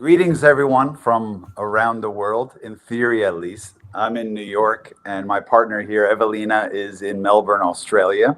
Greetings, everyone from around the world, in theory at least. I'm in New York, and my partner here, Evelina, is in Melbourne, Australia.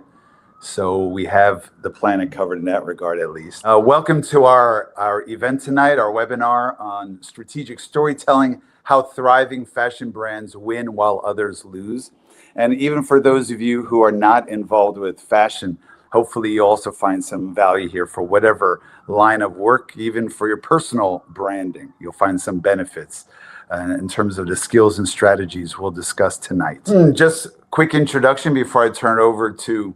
So we have the planet covered in that regard, at least. Welcome to our event tonight, our webinar on strategic storytelling, how thriving fashion brands win while others lose. And even for those of you who are not involved with fashion, hopefully you also find some value here for whatever line of work, even for your personal branding. You'll find some benefits in terms of the skills and strategies we'll discuss tonight. Just quick introduction before I turn it over to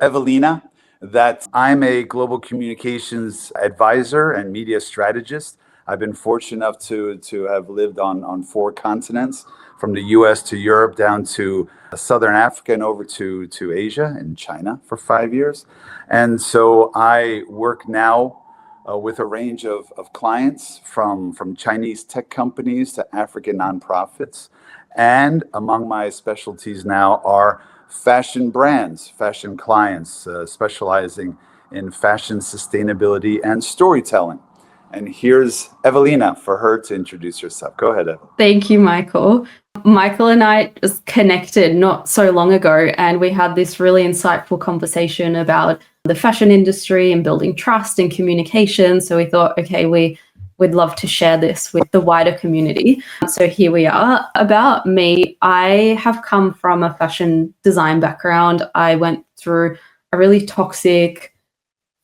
Evelina, that I'm a global communications advisor and media strategist. I've been fortunate enough to have lived on 4 continents, from the US to Europe down to Southern Africa and over to Asia and China for 5 years. And so I work now with a range of clients from Chinese tech companies to African nonprofits. And among my specialties now are fashion brands, fashion clients, specializing in fashion sustainability and storytelling. And here's Evelina for her to introduce herself. Go ahead, Evelina. Thank you, Michael. Michael and I just connected not so long ago, and we had this really insightful conversation about the fashion industry and building trust and communication. So we thought, okay, we'd love to share this with the wider community. So here we are. About me, I have come from a fashion design background. I went through a really toxic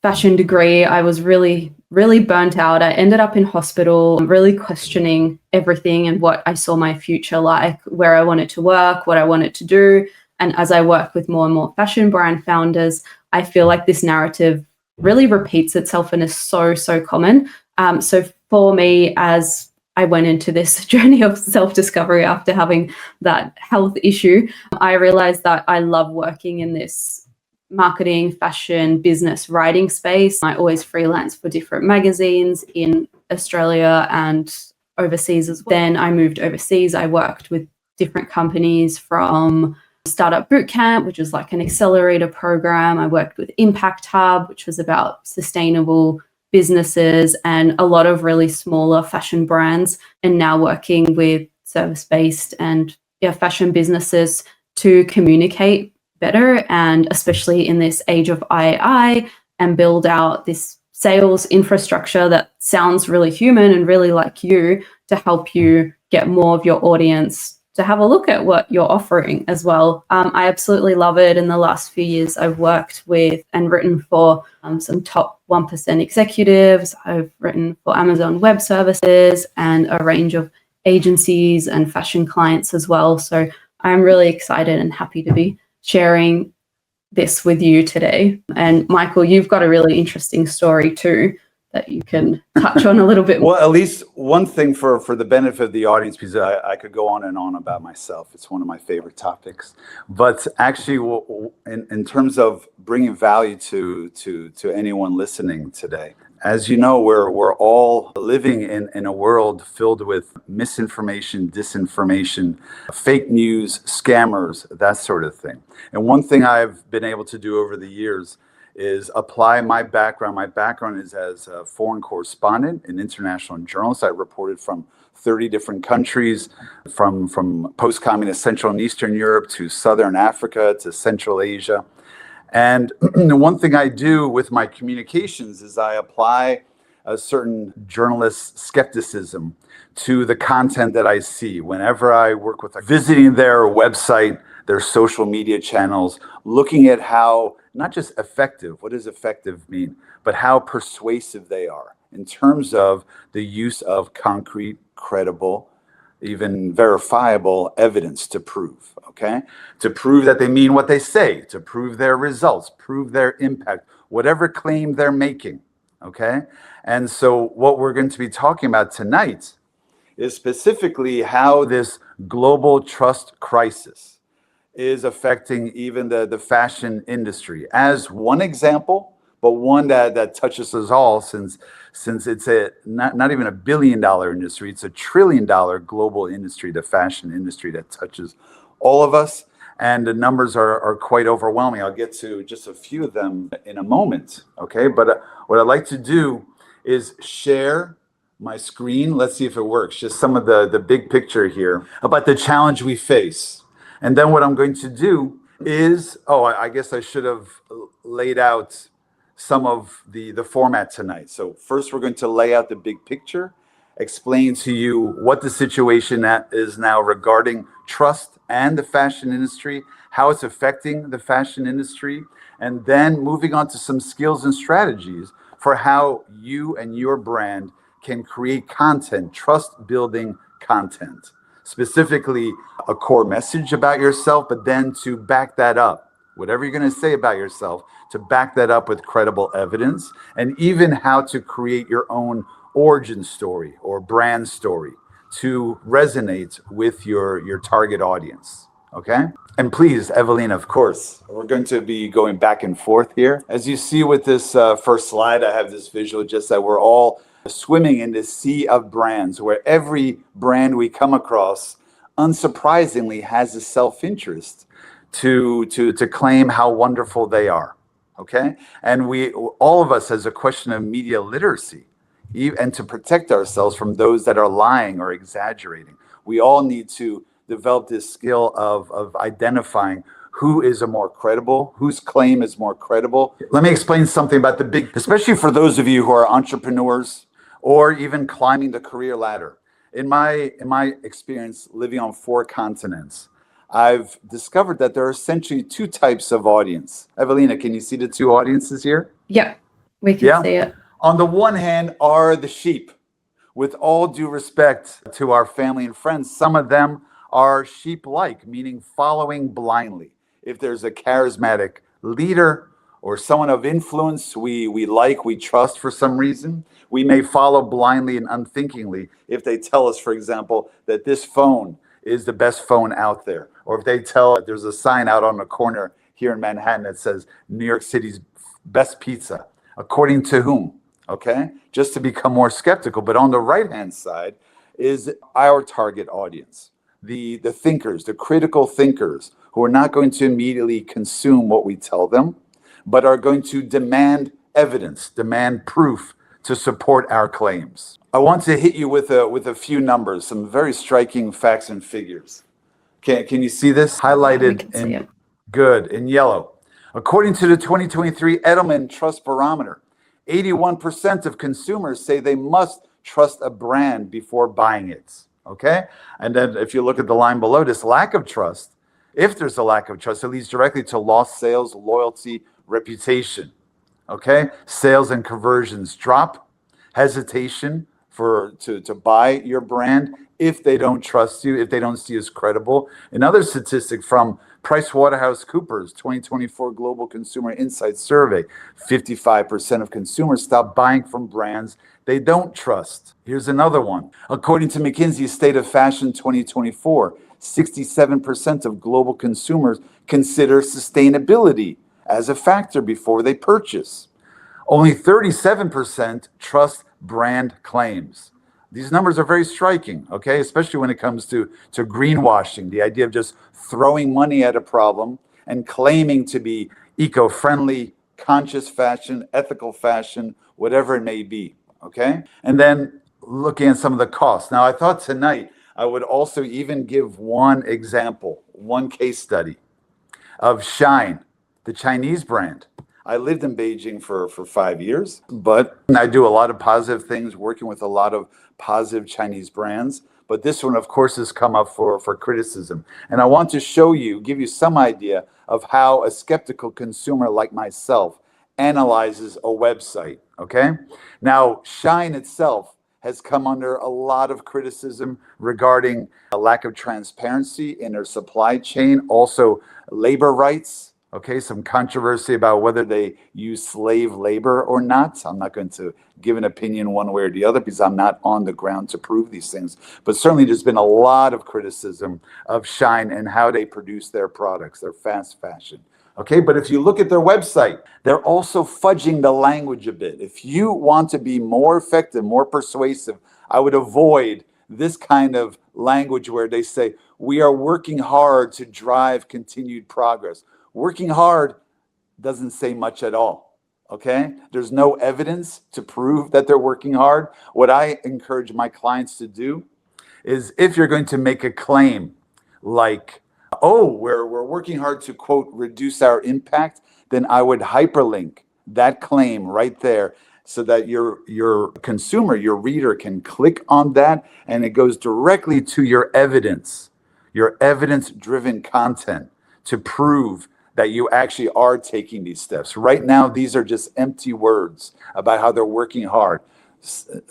fashion degree. I was really burnt out. I ended up in hospital, really questioning everything and what I saw my future like, where I wanted to work, what I wanted to do. And as I work with more and more fashion brand founders, I feel like this narrative really repeats itself and is so common. So for me, as I went into this journey of self-discovery after having that health issue, I realized that I love working in this marketing, fashion, business writing space. I always freelance for different magazines in Australia and overseas as well. Then I moved overseas. I worked with different companies, from Startup Bootcamp, which is like an accelerator program. I worked with Impact Hub, which was about sustainable businesses, and a lot of really smaller fashion brands, and now working with service-based and fashion businesses to communicate better, and especially in this age of AI, and build out this sales infrastructure that sounds really human and really like you, to help you get more of your audience to have a look at what you're offering as well. I absolutely love it. In the last few years, I've worked with and written for some top 1% executives. I've written for Amazon Web Services and a range of agencies and fashion clients as well. So I'm really excited and happy to be sharing this with you today. And Michael, you've got a really interesting story too that you can touch on a little bit more. Well, at least one thing for the benefit of the audience, because I could go on and on about myself. It's one of my favorite topics. But actually, in terms of bringing value to anyone listening today, as you know, we're all living in a world filled with misinformation, disinformation, fake news, scammers, that sort of thing. And one thing I've been able to do over the years is apply my background. My background is as a foreign correspondent, an international journalist. I reported from 30 different countries, from post-communist Central and Eastern Europe to Southern Africa to Central Asia. And one thing I do with my communications is I apply a certain journalist skepticism to the content that I see. Whenever I work with visiting their website, their social media channels, looking at how, not just effective, what does effective mean, but how persuasive they are in terms of the use of concrete, credible, even verifiable evidence to prove, okay? To prove that they mean what they say, to prove their results, prove their impact, whatever claim they're making, okay? And so what we're going to be talking about tonight is specifically how this global trust crisis is affecting even the fashion industry. As one example, but one that touches us all, since it's not even $1 billion industry, it's $1 trillion global industry, the fashion industry, that touches all of us. And the numbers are quite overwhelming. I'll get to just a few of them in a moment, okay? But what I'd like to do is share my screen. Let's see if it works. Just some of the big picture here about the challenge we face. And then what I'm going to do is, I guess I should have laid out some of the format tonight. So first we're going to lay out the big picture, explain to you what the situation is now regarding trust and the fashion industry, how it's affecting the fashion industry, and then moving on to some skills and strategies for how you and your brand can create content, trust building content, specifically a core message about yourself, but then to back that up, whatever you're going to say about yourself, to back that up with credible evidence, and even how to create your own origin story or brand story to resonate with your target audience. Okay? And please, Evelina, of course, we're going to be going back and forth here. As you see with this first slide, I have this visual just that we're all swimming in this sea of brands where every brand we come across, unsurprisingly, has a self-interest to claim how wonderful they are. Okay? And all of us has a question of media literacy and to protect ourselves from those that are lying or exaggerating. We all need to develop this skill of identifying who is whose claim is more credible. Let me explain something about especially for those of you who are entrepreneurs or even climbing the career ladder. In my experience living on 4 continents, I've discovered that there are essentially 2 types of audience. Evelina, can you see the 2 audiences here? Yeah, we can see it. On the one hand are the sheep. With all due respect to our family and friends, some of them are sheep-like, meaning following blindly. If there's a charismatic leader or someone of influence we trust for some reason, we may follow blindly and unthinkingly if they tell us, for example, that this phone is the best phone out there. Or if they tell there's a sign out on the corner here in Manhattan that says New York City's best pizza. According to whom? Okay? Just to become more skeptical. But on the right-hand side is our target audience. The thinkers, the critical thinkers who are not going to immediately consume what we tell them, but are going to demand evidence, demand proof to support our claims. I want to hit you with a few numbers, some very striking facts and figures. Can you see this? Highlighted in yellow. According to the 2023 Edelman Trust Barometer, 81% of consumers say they must trust a brand before buying it. Okay? And then if you look at the line below, this lack of trust, if there's a lack of trust, it leads directly to lost sales, loyalty, reputation. Okay? Sales and conversions drop, hesitation to buy your brand if they don't trust you, if they don't see you as credible. Another statistic from PricewaterhouseCoopers 2024 Global Consumer Insights Survey, 55% of consumers stop buying from brands they don't trust. Here's another one. According to McKinsey's State of Fashion 2024, 67% of global consumers consider sustainability as a factor before they purchase. Only 37% trust brand claims. These numbers are very striking, okay? Especially when it comes to greenwashing, the idea of just throwing money at a problem and claiming to be eco-friendly, conscious fashion, ethical fashion, whatever it may be, okay? And then looking at some of the costs. Now, I thought tonight I would also even give one example, one case study of Shine, the Chinese brand. I lived in Beijing for 5 years, but I do a lot of positive things, working with a lot of positive Chinese brands. But this one, of course, has come up for criticism. And I want to give you some idea of how a skeptical consumer like myself analyzes a website, okay? Now, Shine itself has come under a lot of criticism regarding a lack of transparency in their supply chain, also labor rights. Okay, some controversy about whether they use slave labor or not. I'm not going to give an opinion one way or the other because I'm not on the ground to prove these things. But certainly there's been a lot of criticism of Shine and how they produce their products, their fast fashion. Okay, but if you look at their website, they're also fudging the language a bit. If you want to be more effective, more persuasive, I would avoid this kind of language where they say, we are working hard to drive continued progress. Working hard doesn't say much at all. Okay? There's no evidence to prove that they're working hard. What I encourage my clients to do is, if you're going to make a claim like, oh, we're working hard to, quote, reduce our impact, then I would hyperlink that claim right there so that your consumer, your reader, can click on that and it goes directly to your evidence-driven content to prove that you actually are taking these steps. Right now, these are just empty words about how they're working hard.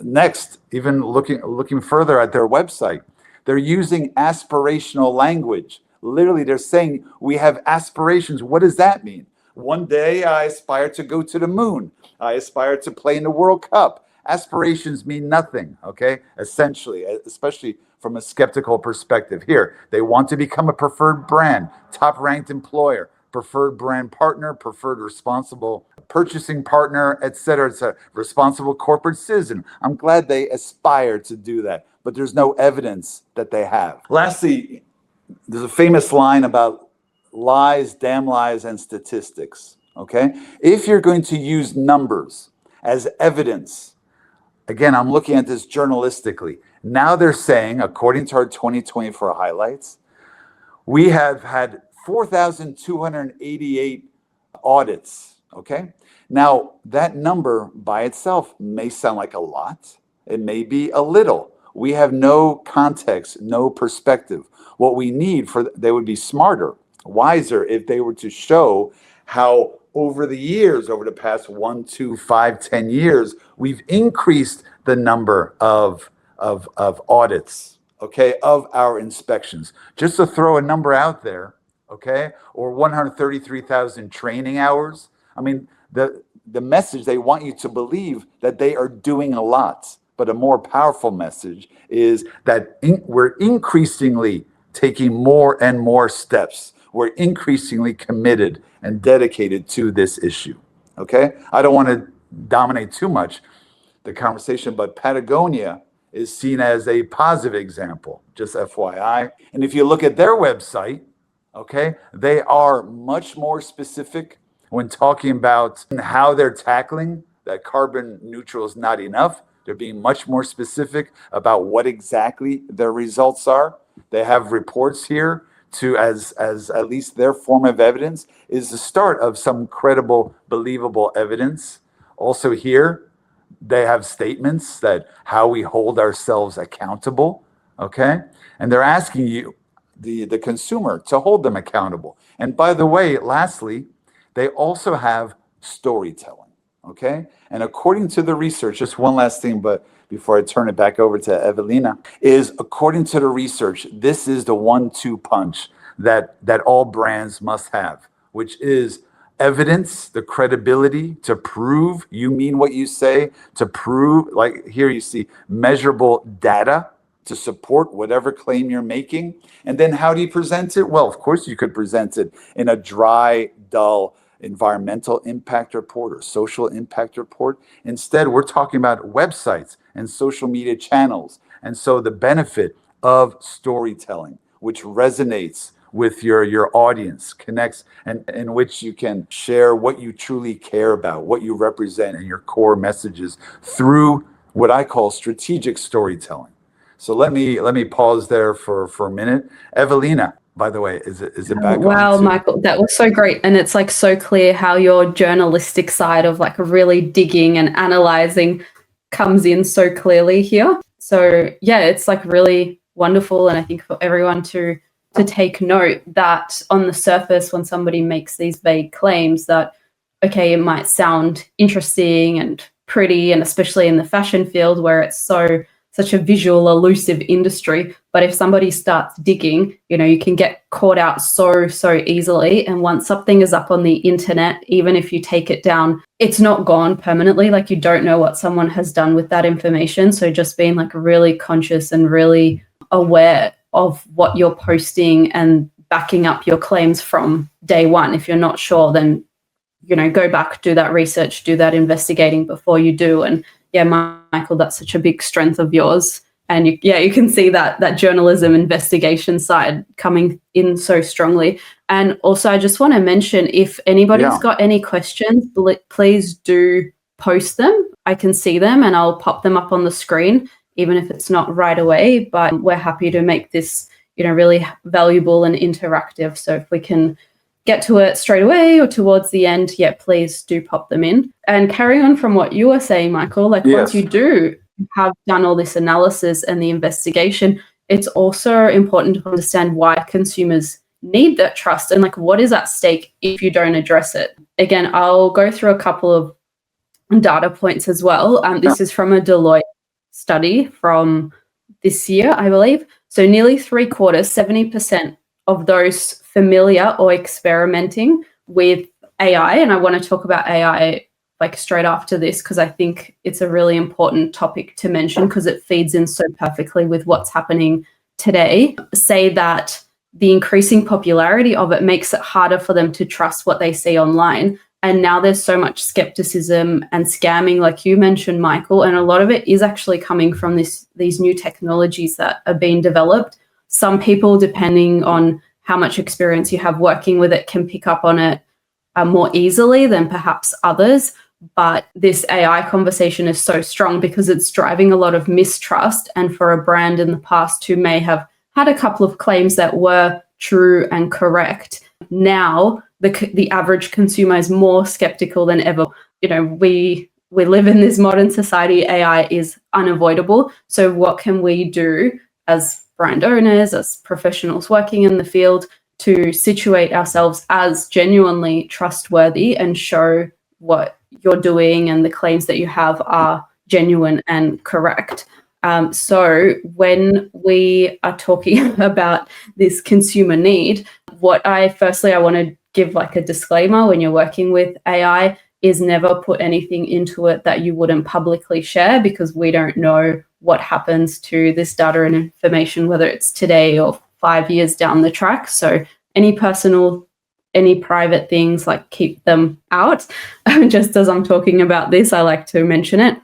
Next, even looking further at their website, they're using aspirational language. Literally, they're saying, we have aspirations. What does that mean? One day, I aspire to go to the moon. I aspire to play in the World Cup. Aspirations mean nothing, okay? Essentially, especially from a skeptical perspective. Here, they want to become a preferred brand, top-ranked employer, preferred brand partner, preferred responsible purchasing partner, et cetera, responsible corporate citizen. I'm glad they aspire to do that, but there's no evidence that they have. Lastly, there's a famous line about lies, damn lies, and statistics, okay? If you're going to use numbers as evidence, again, I'm looking at this journalistically. Now they're saying, according to our 2024 highlights, we have had 4,288 audits, okay? Now, that number by itself may sound like a lot. It may be a little. We have no context, no perspective. What we need they would be smarter, wiser if they were to show how over the years, over the past 1, 2, 5, 10 years, we've increased the number of audits, okay, of our inspections. Just to throw a number out there, okay, or 133,000 training hours. I mean, the message, they want you to believe that they are doing a lot. But a more powerful message is that we're increasingly taking more and more steps. We're increasingly committed and dedicated to this issue, okay? I don't want to dominate too much the conversation, but Patagonia is seen as a positive example, just FYI. And if you look at their website, okay, they are much more specific when talking about how they're tackling that carbon neutral is not enough. They're being much more specific about what exactly their results are. They have reports here to, as at least their form of evidence, is the start of some credible, believable evidence. Also here, they have statements that how we hold ourselves accountable, okay? And they're asking you, the consumer, to hold them accountable. And by the way, lastly, they also have storytelling, okay? And according to the research, just one last thing, but before I turn it back over to Evelina, is according to the research, this is the 1-2 punch that all brands must have, which is evidence, the credibility to prove you mean what you say, to prove, like here you see measurable data to support whatever claim you're making. And then how do you present it? Well, of course you could present it in a dry, dull environmental impact report or social impact report. Instead, we're talking about websites and social media channels. And so the benefit of storytelling, which resonates with your audience, connects, and in which you can share what you truly care about, what you represent, and your core messages through what I call strategic storytelling. So let me pause there for a minute. Evelina, by the way, is it back on? Wow, Michael, that was so great. And it's like so clear how your journalistic side of like really digging and analyzing comes in so clearly here. So yeah, it's like really wonderful. And I think for everyone to take note that on the surface, when somebody makes these vague claims that, okay, it might sound interesting and pretty, and especially in the fashion field where it's such a visual, elusive industry. But if somebody starts digging, you can get caught out so easily. And once something is up on the internet, even if you take it down, it's not gone permanently. Like, you don't know what someone has done with that information. So just being like really conscious and really aware of what you're posting and backing up your claims from day one. If you're not sure, then, go back, do that research, do that investigating before you do. And yeah, Michael, that's such a big strength of yours And you can see that journalism investigation side coming in so strongly. And also, I just want to mention, if anybody's got any questions, please do post them. I can see them and I'll pop them up on the screen, even if it's not right away. But we're happy to make this, really valuable and interactive. So if we can get to it straight away or towards the end, please do pop them in. And carrying on from what you were saying, Michael, once you do have done all this analysis and the investigation, it's also important to understand why consumers need that trust and what is at stake if you don't address it. Again, I'll go through a couple of data points as well. This is from a Deloitte study from this year, I believe. So nearly 3/4, 70% of those familiar or experimenting with AI, and I want to talk about AI straight after this, because I think it's a really important topic to mention because it feeds in so perfectly with what's happening today, say that the increasing popularity of it makes it harder for them to trust what they see online. And now there's so much skepticism and scamming, like you mentioned, Michael, and a lot of it is actually coming from these new technologies that are being developed. Some people, depending on how much experience you have working with it, can pick up on it more easily than perhaps others. But this AI conversation is so strong because it's driving a lot of mistrust. And for a brand in the past who may have had a couple of claims that were true and correct, now the average consumer is more skeptical than ever. We live in this modern society. AI is unavoidable. So what can we do as brand owners, as professionals working in the field, to situate ourselves as genuinely trustworthy and show what you're doing and the claims that you have are genuine and correct? So when we are talking about this consumer need, I want to give a disclaimer when you're working with AI is never put anything into it that you wouldn't publicly share, because we don't know what happens to this data and information, whether it's today or 5 years down the track. So any personal, any private things, keep them out. Just as I'm talking about this, I like to mention it.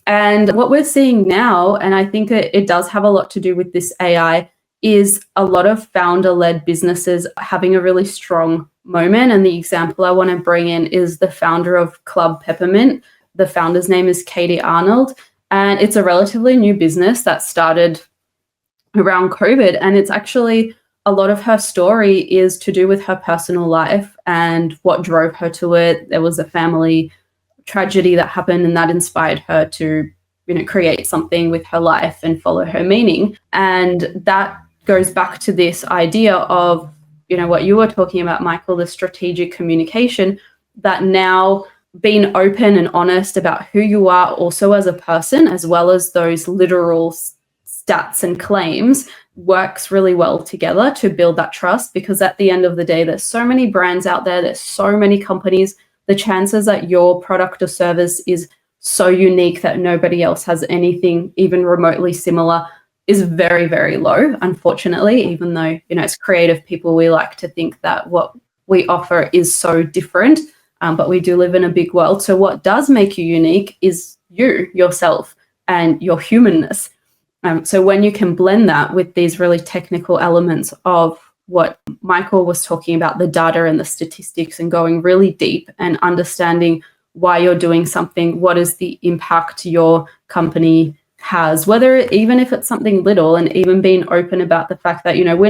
And what we're seeing now, and I think it does have a lot to do with this AI, is a lot of founder-led businesses having a really strong moment. And the example I want to bring in is the founder of Club Peppermint. The founder's name is Katie Arnold, and it's a relatively new business that started around COVID. And it's actually, a lot of her story is to do with her personal life and what drove her to it. There was a family tragedy that happened, and that inspired her to create something with her life and follow her meaning. And that goes back to this idea of what you were talking about, Michael, the strategic communication, that now being open and honest about who you are also as a person, as well as those literal stats and claims, works really well together to build that trust. Because at the end of the day, there's so many brands out there, there's so many companies. The chances that your product or service is so unique that nobody else has anything even remotely similar is very, very low, unfortunately. Even though, as creative people, we like to think that what we offer is so different, but we do live in a big world. So what does make you unique is yourself, and your humanness. So when you can blend that with these really technical elements of what Michael was talking about, the data and the statistics, and going really deep and understanding why you're doing something, what is the impact your company has, even if it's something little, and even being open about the fact that, we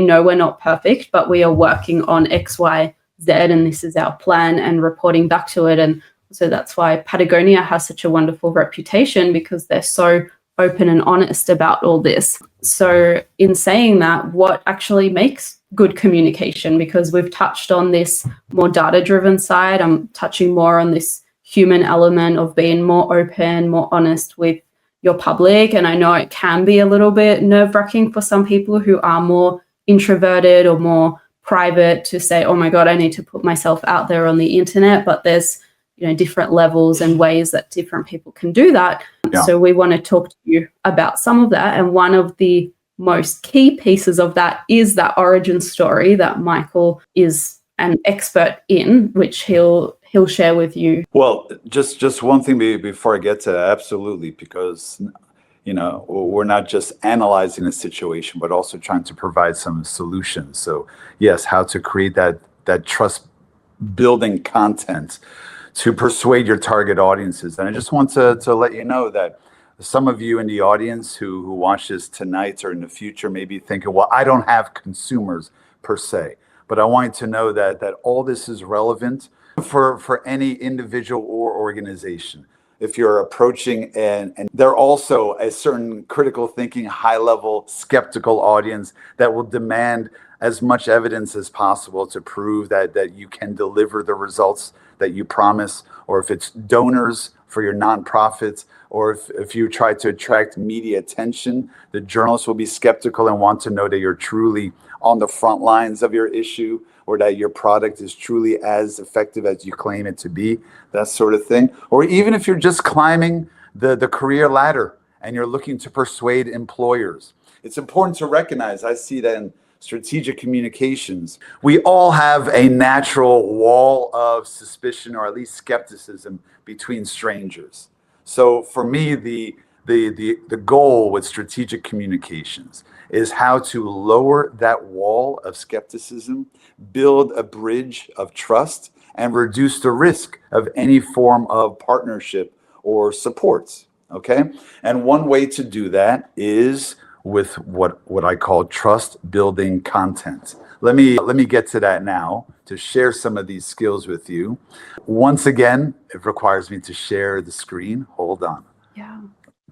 know we're not perfect, but we are working on X, Y, Z, and this is our plan, and reporting back to it. And so that's why Patagonia has such a wonderful reputation, because they're so open and honest about all this. So in saying that, what actually makes good communication? Because we've touched on this more data-driven side. I'm touching more on this human element of being more open, more honest with your public. And I know it can be a little bit nerve-wracking for some people who are more introverted or more private to say, oh my God, I need to put myself out there on the internet. But there's different levels and ways that different people can do that. Yeah. So we want to talk to you about some of that. And one of the most key pieces of that is that origin story that Michael is an expert in, which he'll share with you. Well, just one thing before I get to that, absolutely, because we're not just analyzing the situation, but also trying to provide some solutions. So yes, how to create that trust building content to persuade your target audiences. And I just want to let you know that some of you in the audience who watch this tonight or in the future may be thinking, well, I don't have consumers per se. But I want you to know that all this is relevant for any individual or organization. If you're approaching and they're also a certain critical thinking, high level, skeptical audience that will demand as much evidence as possible to prove that you can deliver the results that you promise, or if it's donors for your nonprofits, or if you try to attract media attention, the journalists will be skeptical and want to know that you're truly on the front lines of your issue, or that your product is truly as effective as you claim it to be, that sort of thing. Or even if you're just climbing the career ladder and you're looking to persuade employers. It's important to recognize, I see that in strategic communications, we all have a natural wall of suspicion, or at least skepticism, between strangers. So for me, the goal with strategic communications is how to lower that wall of skepticism, build a bridge of trust, and reduce the risk of any form of partnership or support. Okay? And one way to do that is with what I call trust building content. Let me get to that now to share some of these skills with you. Once again, it requires me to share the screen. Hold on. Yeah.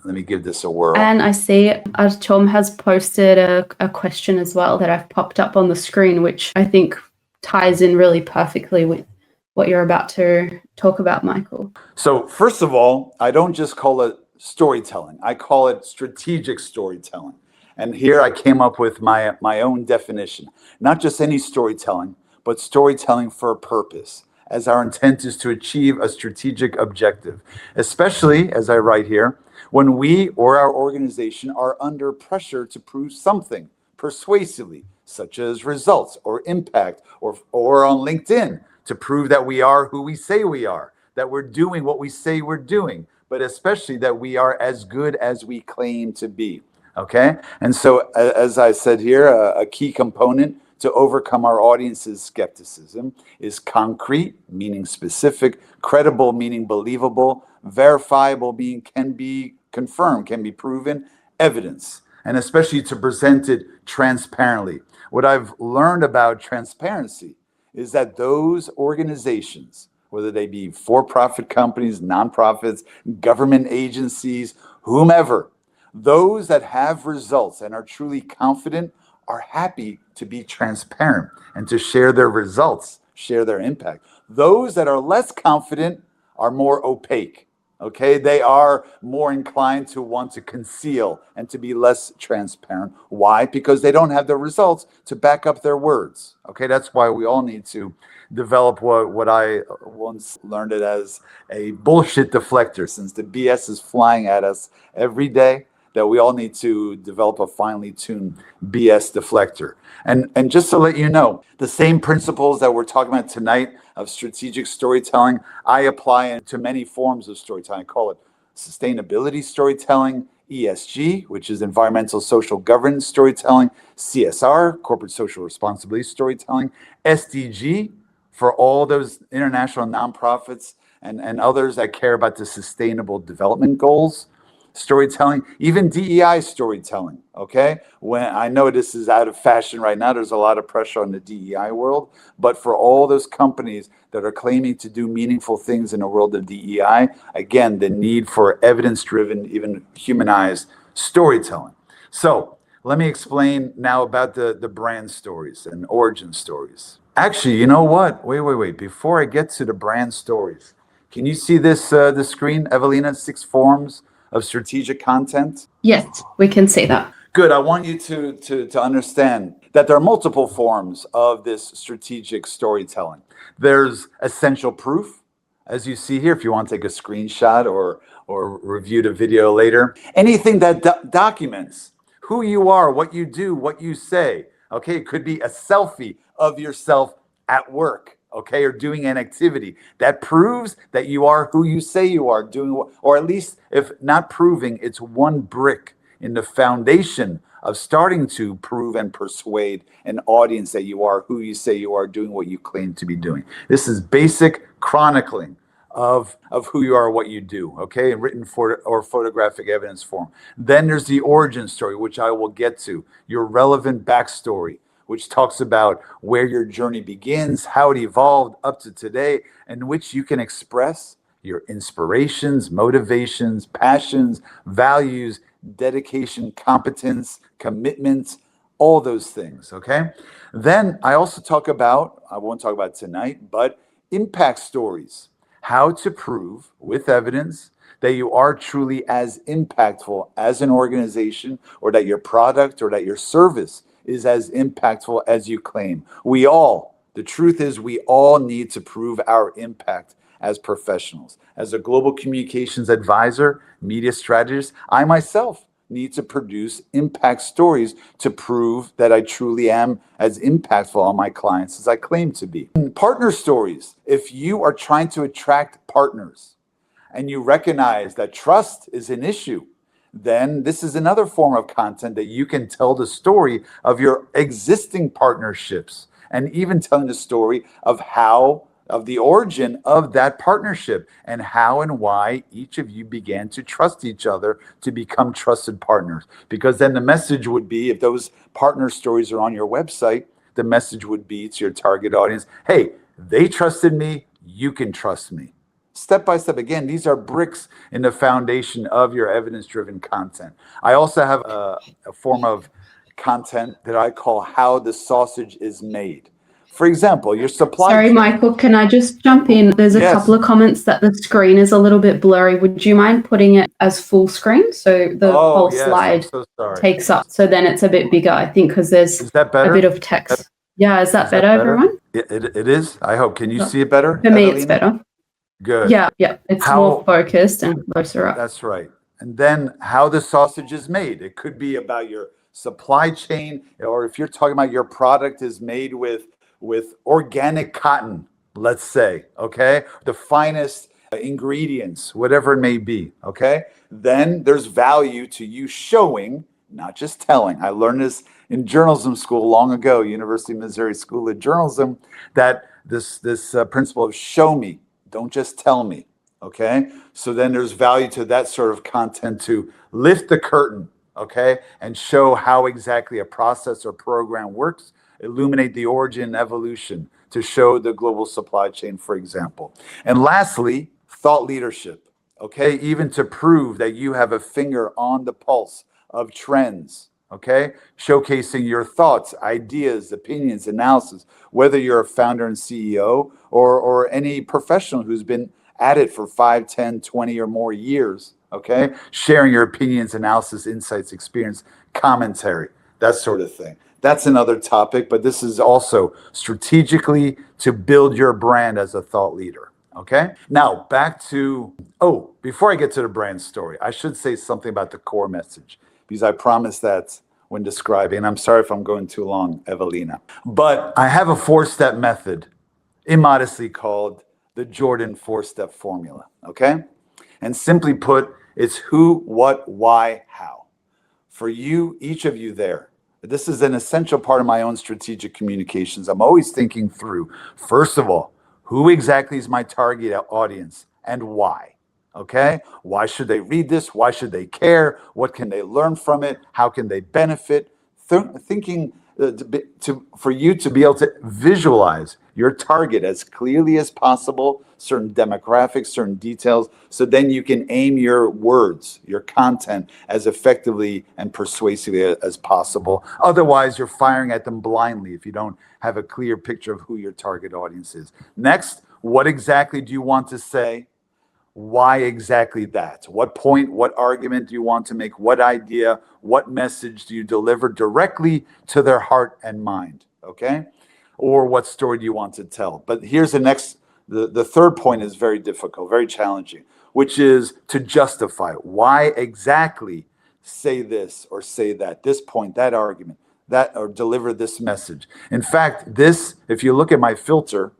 Let me give this a whirl. And I see Tom has posted a question as well that I've popped up on the screen, which I think ties in really perfectly with what you're about to talk about, Michael. So first of all, I don't just call it storytelling. I call it strategic storytelling. And here I came up with my own definition. Not just any storytelling, but storytelling for a purpose, as our intent is to achieve a strategic objective, especially, as I write here, when we or our organization are under pressure to prove something persuasively, such as results or impact, or on LinkedIn to prove that we are who we say we are, that we're doing what we say we're doing, but especially that we are as good as we claim to be. Okay? And so, as I said here, a key component to overcome our audience's skepticism is concrete, meaning specific, credible, meaning believable, verifiable, meaning can be confirmed, can be proven, evidence, and especially to present it transparently. What I've learned about transparency is that those organizations, whether they be for-profit companies, nonprofits, government agencies, whomever, those that have results and are truly confident are happy to be transparent and to share their results, share their impact. Those that are less confident are more opaque. Okay, they are more inclined to want to conceal and to be less transparent. Why? Because they don't have the results to back up their words. Okay, that's why we all need to develop what I once learned it as a bullshit deflector, since the BS is flying at us every day, that we all need to develop a finely tuned BS deflector. And just to let you know, the same principles that we're talking about tonight of strategic storytelling, I apply to many forms of storytelling. I call it sustainability storytelling, ESG, which is environmental social governance storytelling, CSR, corporate social responsibility storytelling, SDG, for all those international nonprofits and others that care about the sustainable development goals, storytelling, even DEI storytelling. Okay, when I know this is out of fashion right now, there's a lot of pressure on the DEI world, but for all those companies that are claiming to do meaningful things in the world of DEI, again, the need for evidence-driven, even humanized storytelling. So let me explain now about the brand stories and origin stories. Actually, you know what? Wait. Before I get to the brand stories, can you see this the screen, Evelina? 6 forms of strategic content? Yes, we can see that. Good. I want you to understand that there are multiple forms of this strategic storytelling. There's essential proof, as you see here, if you want to take a screenshot or review the video later. Anything that documents who you are, what you do, what you say. Okay, it could be a selfie of yourself at work. okay, or doing an activity that proves that you are who you say you are, doing what, or at least if not proving, it's one brick in the foundation of starting to prove and persuade an audience that you are who you say you are, doing what you claim to be doing. This is basic chronicling of who you are, what you do, okay, in written or photographic evidence form. Then there's the origin story, which I will get to, your relevant backstory, which talks about where your journey begins, how it evolved up to today, and which you can express your inspirations, motivations, passions, values, dedication, competence, commitment, all those things, okay? Then I also talk about, I won't talk about it tonight, but impact stories, how to prove with evidence that you are truly as impactful as an organization, or that your product or that your service is as impactful as you claim. The truth is, we all need to prove our impact as professionals. As a global communications advisor, media strategist, I myself need to produce impact stories to prove that I truly am as impactful on my clients as I claim to be. Partner stories. If you are trying to attract partners and you recognize that trust is an issue, then this is another form of content that you can tell the story of your existing partnerships, and even telling the story of the origin of that partnership and how and why each of you began to trust each other to become trusted partners. Because then the message would be, if those partner stories are on your website, the message would be to your target audience, hey, they trusted me, you can trust me. Step by step. Again, these are bricks in the foundation of your evidence-driven content. I also have a form of content that I call how the sausage is made. For example, your supply Sorry, chain. Michael, can I just jump in? There's a Yes. couple of comments that the screen is a little bit blurry. Would you mind putting it as full screen so the whole Yes, slide I'm so sorry. takes up? So then it's a bit bigger, I think, because there's Is that a better? bit of text. Yeah, is that better, everyone? It is. I hope. Can you see it better? For me, Evelina? it's better. Good. Yeah, it's more focused and closer up. That's right. And then how the sausage is made. It could be about your supply chain, or if you're talking about your product is made with organic cotton, let's say, okay? The finest ingredients, whatever it may be, okay? Then there's value to you showing, not just telling. I learned this in journalism school long ago, University of Missouri School of Journalism, that this principle of show me, don't just tell me. Okay, so then there's value to that sort of content to lift the curtain, okay, and show how exactly a process or program works, illuminate the origin and evolution to show the global supply chain, for example. And lastly, thought leadership, okay, even to prove that you have a finger on the pulse of trends, okay, showcasing your thoughts, ideas, opinions, analysis, whether you're a founder and CEO or any professional who's been at it for 5, 10, 20 or more years, okay? Sharing your opinions, analysis, insights, experience, commentary, that sort of thing. That's another topic, but this is also strategically to build your brand as a thought leader, okay? Now, back to, before I get to the brand story, I should say something about the core message, because I promised that when describing, and I'm sorry if I'm going too long, Evelina. But I have a 4-step method, immodestly called the Jordan 4-step formula, okay? And simply put, it's who, what, why, how. For you, each of you there, this is an essential part of my own strategic communications. I'm always thinking through, first of all, who exactly is my target audience and why, okay? Why should they read this? Why should they care? What can they learn from it? How can they benefit? Thinking for you to be able to visualize your target as clearly as possible, certain demographics, certain details, so then you can aim your words, your content as effectively and persuasively as possible. Otherwise, you're firing at them blindly if you don't have a clear picture of who your target audience is. Next, what exactly do you want to say? Why exactly that? What point, what argument do you want to make? What idea, what message do you deliver directly to their heart and mind? Okay? Or what story do you want to tell? But here's the third point is very difficult, very challenging, which is to justify why exactly say this or say that, this point, that argument, that, or deliver this message. In fact, this, if you look at my filter,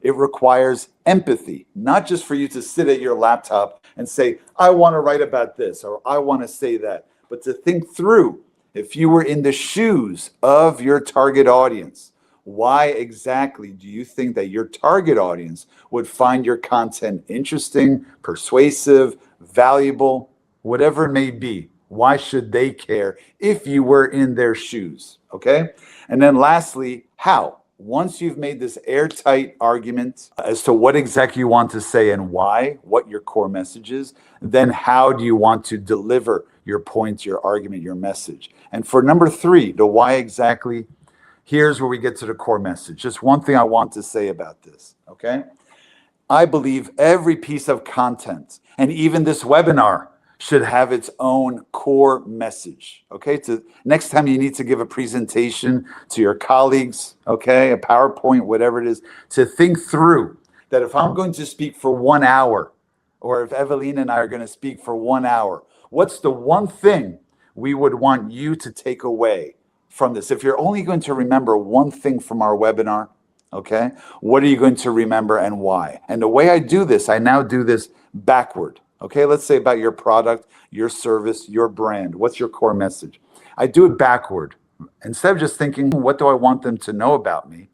It requires empathy, not just for you to sit at your laptop and say, I want to write about this or I want to say that, but to think through, if you were in the shoes of your target audience, why exactly do you think that your target audience would find your content interesting, persuasive, valuable, whatever it may be? Why should they care if you were in their shoes? Okay. And then lastly, how? Once you've made this airtight argument as to what exactly you want to say and why, what your core message is, then how do you want to deliver your points, your argument, your message? And for number 3, the why exactly, here's where we get to the core message. Just one thing I want to say about this, okay? I believe every piece of content, and even this webinar, should have its own core message, okay? Next time you need to give a presentation to your colleagues, okay, a PowerPoint, whatever it is, to think through that if I'm going to speak for 1 hour, or if Evelina and I are going to speak for 1 hour, what's the one thing we would want you to take away from this? If you're only going to remember one thing from our webinar, okay, what are you going to remember and why? And the way I do this, I now do this backward. Okay, let's say about your product, your service, your brand. What's your core message? I do it backward. Instead of just thinking, what do I want them to know about me?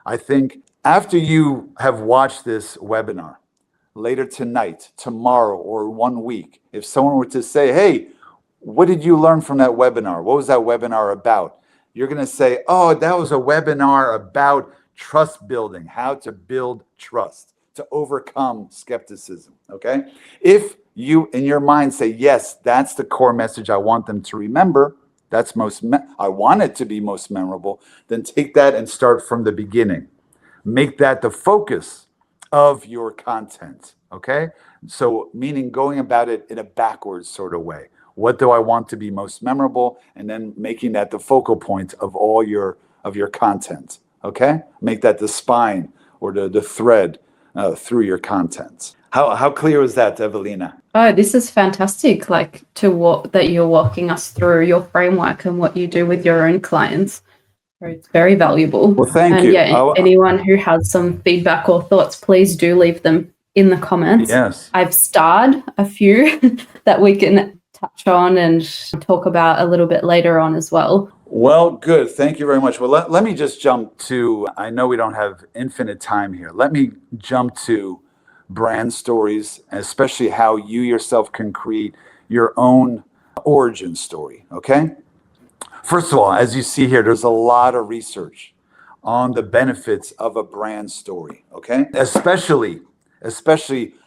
I think after you have watched this webinar, later tonight, tomorrow, or 1 week, if someone were to say, hey, what did you learn from that webinar? What was that webinar about? You're going to say, oh, that was a webinar about trust building, how to build trust, to overcome skepticism, okay? If you, in your mind, say, yes, that's the core message I want them to remember, I want it to be most memorable, then take that and start from the beginning. Make that the focus of your content, okay? So meaning going about it in a backwards sort of way. What do I want to be most memorable? And then making that the focal point of all your content, okay? Make that the spine or the thread through your content. How clear is that, Evelina? Oh, this is fantastic. Like that you're walking us through your framework and what you do with your own clients. So it's very valuable. Well, thank and you. Yeah, anyone who has some feedback or thoughts, please do leave them in the comments. Yes. I've starred a few that we can touch on and talk about a little bit later on as well. Well, good. Thank you very much. Well, let me just jump to, I know we don't have infinite time here. Let me jump to brand stories, especially how you yourself can create your own origin story, okay? First of all, as you see here, there's a lot of research on the benefits of a brand story, okay? Especially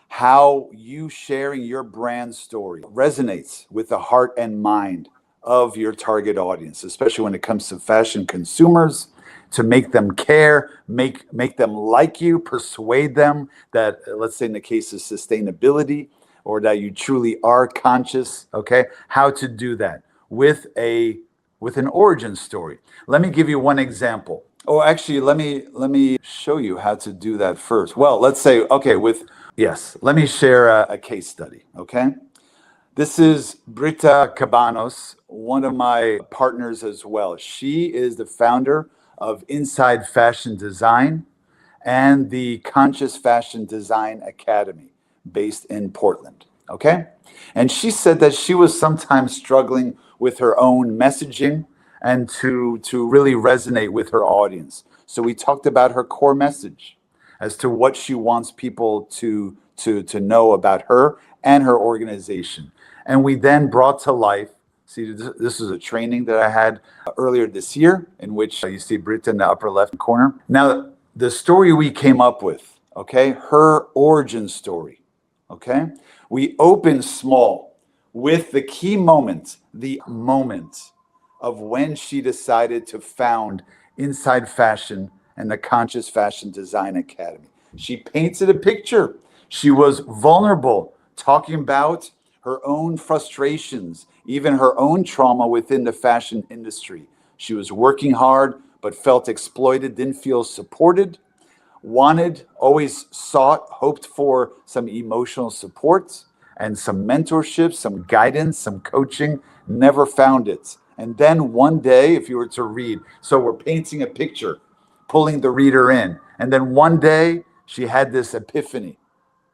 how you sharing your brand story resonates with the heart and mind of your target audience, especially when it comes to fashion consumers, to make them care, make them like you, persuade them that, let's say in the case of sustainability, or that you truly are conscious, okay? How to do that with an origin story. Let me give you one example. Oh, actually, let me show you how to do that first. Well, let's say, okay, let me share a case study, okay? This is Britta Cabanos, one of my partners as well. She is the founder of Inside Fashion Design and the Conscious Fashion Design Academy based in Portland, okay? And she said that she was sometimes struggling with her own messaging and to really resonate with her audience. So we talked about her core message as to what she wants people to know about her and her organization. And we then brought to life, see, this is a training that I had earlier this year, in which you see Britta in the upper left corner. Now, the story we came up with, okay, her origin story, okay? We opened small with the key moment, the moment of when she decided to found Inside Fashion and the Conscious Fashion Design Academy. She painted a picture. She was vulnerable, talking about her own frustrations, even her own trauma within the fashion industry. She was working hard, but felt exploited, didn't feel supported, always sought, hoped for some emotional support and some mentorship, some guidance, some coaching, never found it. And then one day, if you were to read, so we're painting a picture, pulling the reader in. And then one day, she had this epiphany.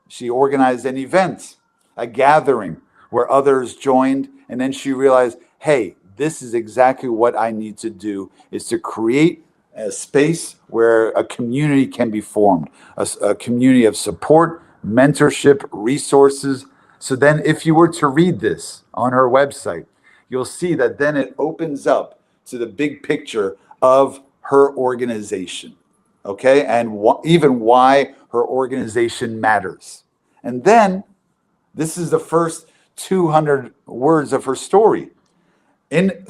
She organized an event, a gathering where others joined, and then she realized, hey, this is exactly what I need to do, is to create a space where a community can be formed, a community of support, mentorship, resources. So then if you were to read this on her website, you'll see that then it opens up to the big picture of her organization, okay? And even why her organization matters. And then this is the first 200 words of her story. In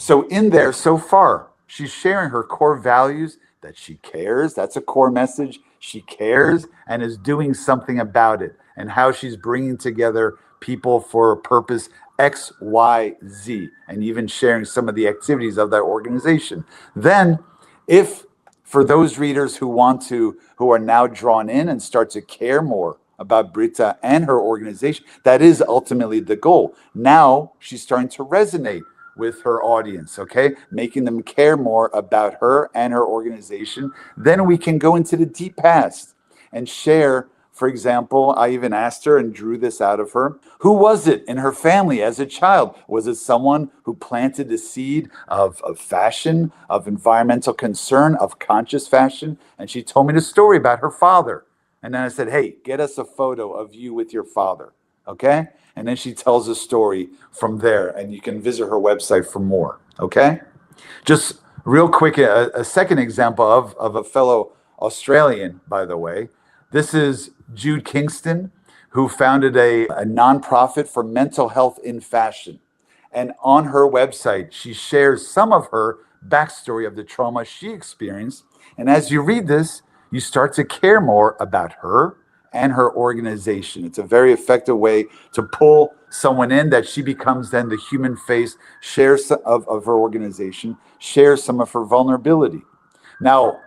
there so far, she's sharing her core values, that she cares. That's a core message. She cares and is doing something about it, and how she's bringing together people for a purpose X, Y, Z, and even sharing some of the activities of that organization. Then, if for those readers who are now drawn in and start to care more about Britta and her organization, that is ultimately the goal. Now she's starting to resonate with her audience, okay? Making them care more about her and her organization. Then we can go into the deep past and share. For example, I even asked her and drew this out of her. Who was it in her family as a child? Was it someone who planted the seed of fashion, of environmental concern, of conscious fashion? And she told me the story about her father. And then I said, hey, get us a photo of you with your father, okay? And then she tells a story from there, and you can visit her website for more, okay? Just real quick, a second example of a fellow Australian, by the way. This is Jude Kingston, who founded a nonprofit for mental health in fashion. And on her website, she shares some of her backstory of the trauma she experienced. And as you read this, you start to care more about her and her organization. It's a very effective way to pull someone in, that she becomes then the human face, shares of her organization, shares some of her vulnerability. Now,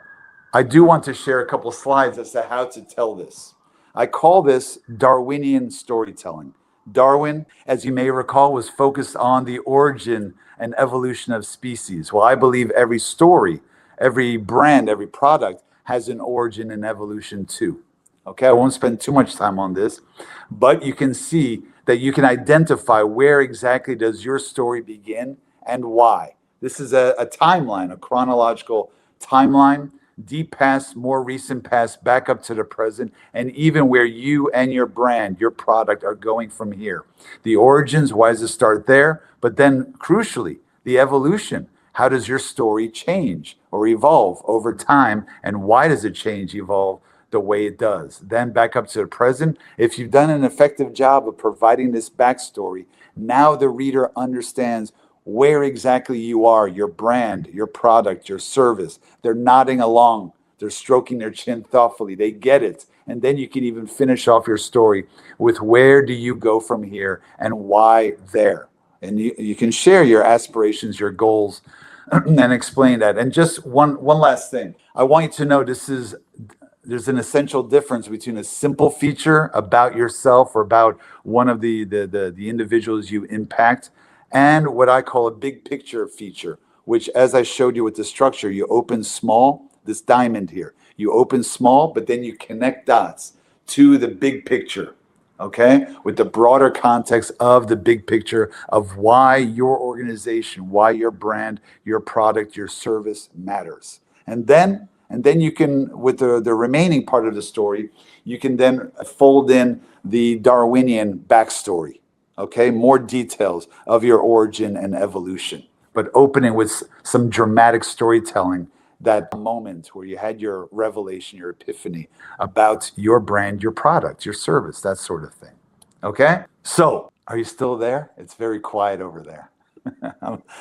I do want to share a couple slides as to how to tell this. I call this Darwinian storytelling. Darwin, as you may recall, was focused on the origin and evolution of species. Well, I believe every story, every brand, every product has an origin and evolution too. Okay, I won't spend too much time on this, but you can see that you can identify where exactly does your story begin and why. This is a timeline, a chronological timeline, deep past, more recent past, back up to the present, and even where you and your brand, your product are going from here. The origins, why does it start there? But then crucially, the evolution. How does your story change or evolve over time? And why does it change, evolve the way it does? Then back up to the present. If you've done an effective job of providing this backstory, now the reader understands where exactly you are, your brand, your product, your service. They're nodding along. They're stroking their chin thoughtfully. They get it. And then you can even finish off your story with where do you go from here and why there. And you can share your aspirations, your goals, and explain that. And just one last thing. I want you to know there's an essential difference between a simple feature about yourself or about one of the individuals you impact, and what I call a big picture feature, which, as I showed you with the structure, you open small, this diamond here. You open small, but then you connect dots to the big picture, okay? With the broader context of the big picture of why your organization, why your brand, your product, your service matters. And then you can, with the remaining part of the story, you can then fold in the Darwinian backstory, okay? More details of your origin and evolution, but opening with some dramatic storytelling, that moment where you had your revelation, your epiphany about your brand, your product, your service, that sort of thing, okay? So, are you still there? It's very quiet over there.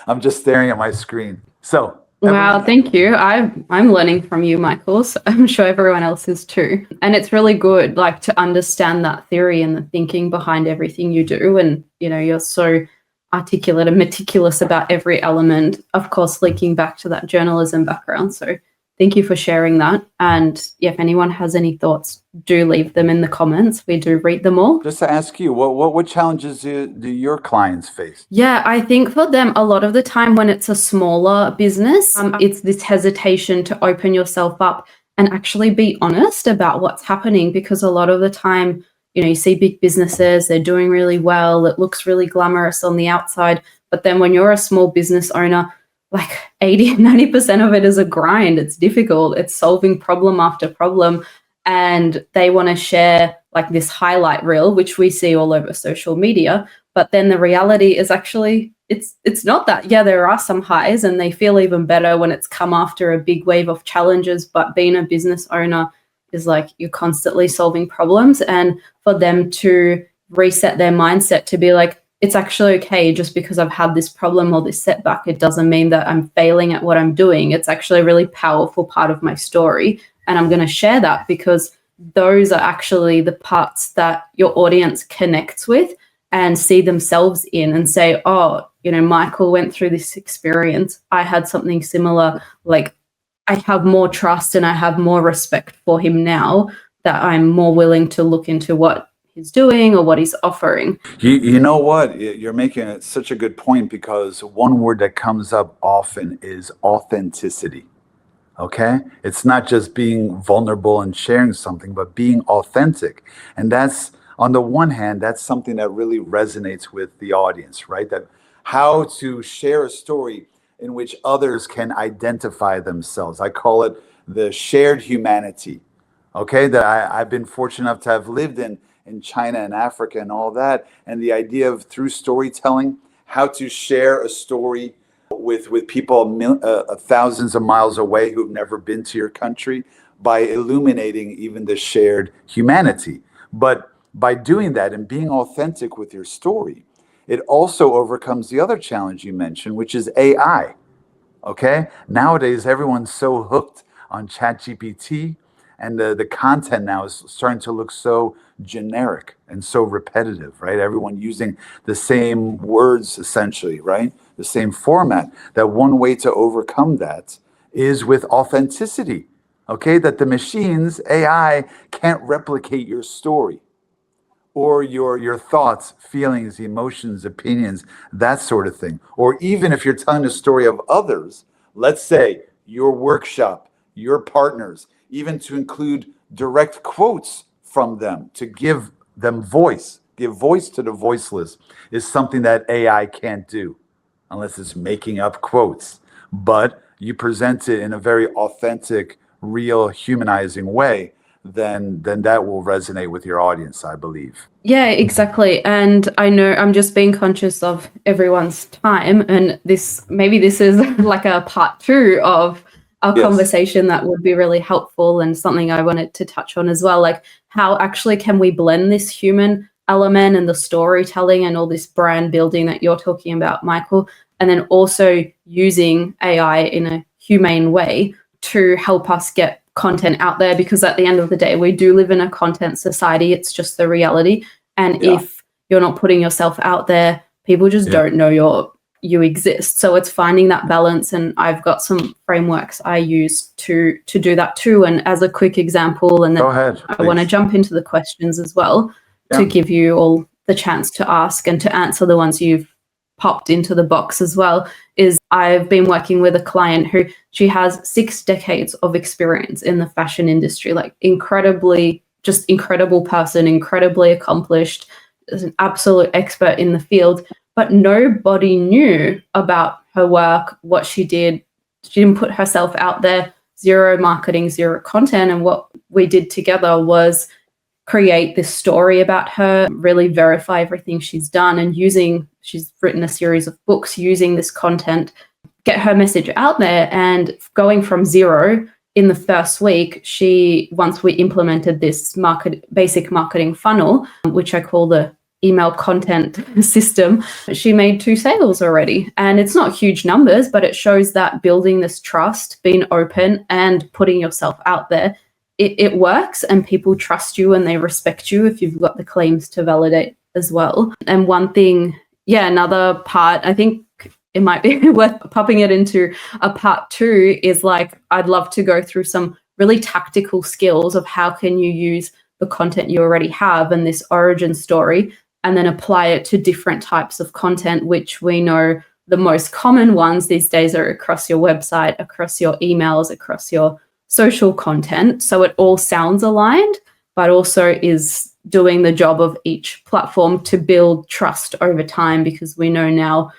I'm just staring at my screen. So, wow, thank you. I'm learning from you, Michael. So I'm sure everyone else is too. And it's really good, like, to understand that theory and the thinking behind everything you do. And you're so articulate and meticulous about every element. Of course, linking back to that journalism background. So thank you for sharing that. And if anyone has any thoughts, do leave them in the comments. We do read them all. Just to ask you, what challenges do your clients face? Yeah, I think for them, a lot of the time when it's a smaller business, it's this hesitation to open yourself up and actually be honest about what's happening. Because a lot of the time, you see big businesses, they're doing really well, it looks really glamorous on the outside, but then when you're a small business owner, like 80-90% of it is a grind. It's difficult. It's solving problem after problem. And they want to share like this highlight reel, which we see all over social media. But then the reality is actually it's not that. Yeah, there are some highs, and they feel even better when it's come after a big wave of challenges. But being a business owner is like you're constantly solving problems. And for them to reset their mindset to be like, it's actually okay, just because I've had this problem or this setback, it doesn't mean that I'm failing at what I'm doing. It's actually a really powerful part of my story. And I'm going to share that because those are actually the parts that your audience connects with and see themselves in and say, oh, Michael went through this experience. I had something similar. Like, I have more trust and I have more respect for him now, that I'm more willing to look into what he's doing or what he's offering. You know what? You're making such a good point, because one word that comes up often is authenticity. Okay? It's not just being vulnerable and sharing something, but being authentic. And that's, on the one hand, that's something that really resonates with the audience, right? That how to share a story in which others can identify themselves. I call it the shared humanity. Okay? That I've been fortunate enough to have lived in China and Africa and all that. And the idea of, through storytelling, how to share a story with people thousands of miles away who've never been to your country, by illuminating even the shared humanity. But by doing that and being authentic with your story, it also overcomes the other challenge you mentioned, which is AI. Okay? Nowadays, everyone's so hooked on ChatGPT, and the content now is starting to look so generic and so repetitive, right? Everyone using the same words, essentially, right? The same format. That one way to overcome that is with authenticity, okay? That the machines, AI, can't replicate your story or your thoughts, feelings, emotions, opinions, that sort of thing. Or even if you're telling the story of others, let's say your workshop, your partners, even to include direct quotes from them to give them voice, give voice to the voiceless, is something that AI can't do unless it's making up quotes. But you present it in a very authentic, real, humanizing way, then that will resonate with your audience, I believe. Yeah, exactly. And I know I'm just being conscious of everyone's time, and maybe this is like a part 2 of our conversation that would be really helpful, and something I wanted to touch on as well. Like, how actually can we blend this human element and the storytelling and all this brand building that you're talking about, Michael, and then also using AI in a humane way to help us get content out there? Because at the end of the day, we do live in a content society. It's just the reality. And if you're not putting yourself out there, people just don't know you exist. So it's finding that balance. And I've got some frameworks I use to do that too. And as a quick example, and then Go ahead, I want to jump into the questions as well, to give you all the chance to ask and to answer the ones you've popped into the box as well. Is I've been working with a client who, she has 6 decades of experience in the fashion industry, like incredible person, incredibly accomplished, is an absolute expert in the field, but nobody knew about her work, what she did. She didn't put herself out there, zero marketing, zero content. And what we did together was create this story about her, really verify everything she's done, and she's written a series of books using this content, get her message out there. And going from zero, in the first week, once we implemented this basic marketing funnel, which I call the email content system, she made 2 sales already. And it's not huge numbers, but it shows that building this trust, being open and putting yourself out there, it works, and people trust you and they respect you if you've got the claims to validate as well. And one thing, another part, I think it might be worth popping it into a part 2, is like, I'd love to go through some really tactical skills of how can you use the content you already have and this origin story, and then apply it to different types of content, which we know the most common ones these days are across your website, across your emails, across your social content. So it all sounds aligned, but also is doing the job of each platform to build trust over time, because we know now